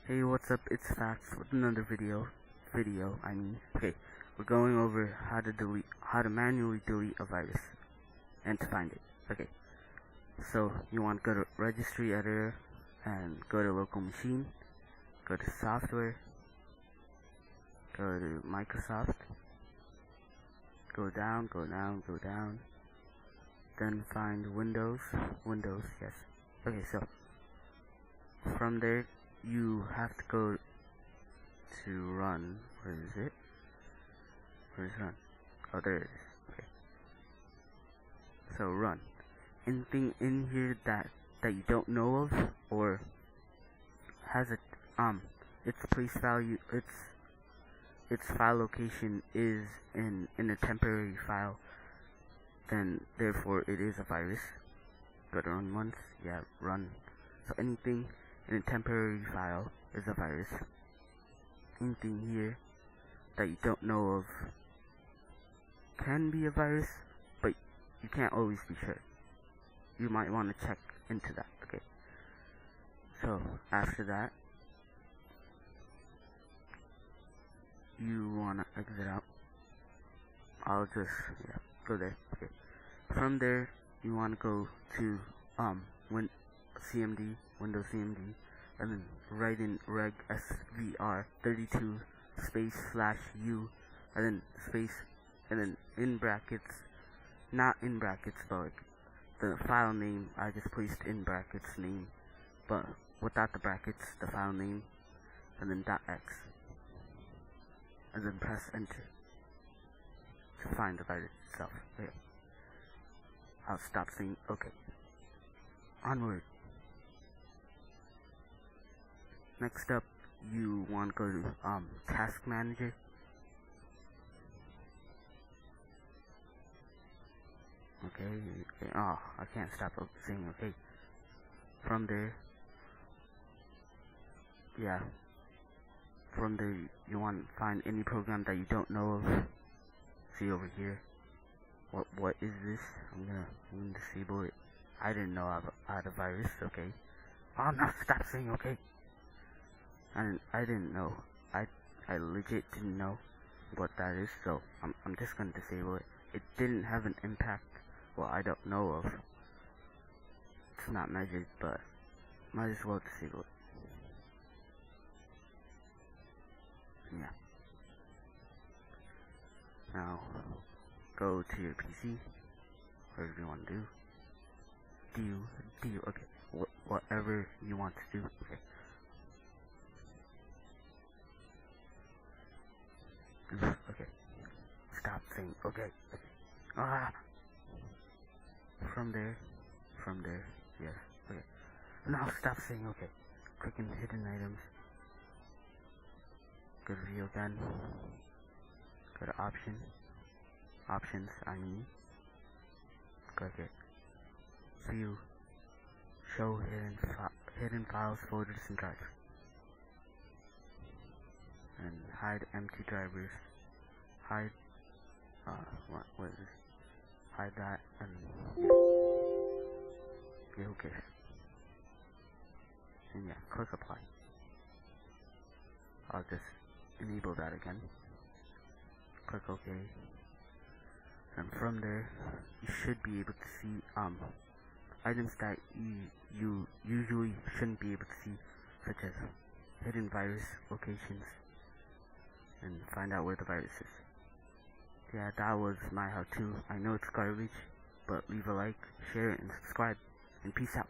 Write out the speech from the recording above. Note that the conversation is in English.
Hey, what's up? It's Facts with another video. Okay, we're going over how to manually delete a virus and to find it. Okay, so you want to go to registry editor and go to local machine, go to software, go to Microsoft, go down, then find Windows, yes. Okay, so from there you have to go to run. Where is it? Where's run? Oh, there it is. Okay. So run. Anything in here that you don't know of or has its place value, its file location is in a temporary file, then therefore it is a virus. Go to run once. Yeah, run. So anything in a temporary file is a virus. Anything here that you don't know of can be a virus, but you can't always be sure. You might want to check into that. Okay. So after that, you want to exit out. I'll just go there. Okay. From there, you want to go to Windows CMD, and then write in reg svr 32 space /u, and then space, and then in brackets, not in brackets, but like the file name I just placed in brackets name, but without the brackets, the file name, and then .x, and then press enter to find the virus itself. Okay. I'll stop saying okay. Onward. Next up, you want to go to Task Manager. Okay. Oh, I can't stop saying okay. From there, From there, you want to find any program that you don't know of. See over here. What is this? I'm gonna disable it. I didn't know I had a virus. Okay. Oh no! Stop saying okay. And I didn't know. I legit didn't know what that is, so I'm just gonna disable it. It didn't have an impact. Well, I don't know of. It's not measured, but might as well disable it. Yeah. Now go to your PC. Whatever you want to do. Okay. Whatever you want to do. Okay. Okay. Stop saying okay. Ah. From there. Yes. Okay. Now stop saying okay. Click in hidden items. Go to view again. Go to options. Click it. View. Show hidden files, folders, and drives. And hide empty drivers. Hide what is this? Hide that, and yeah, who cares? And yeah, click apply. I'll just enable that again. Click OK. And from there, you should be able to see items that you usually shouldn't be able to see, such as hidden virus locations, and find out where the virus is. Yeah, that was my how-to. I know it's garbage, but leave a like, share it, and subscribe, and peace out.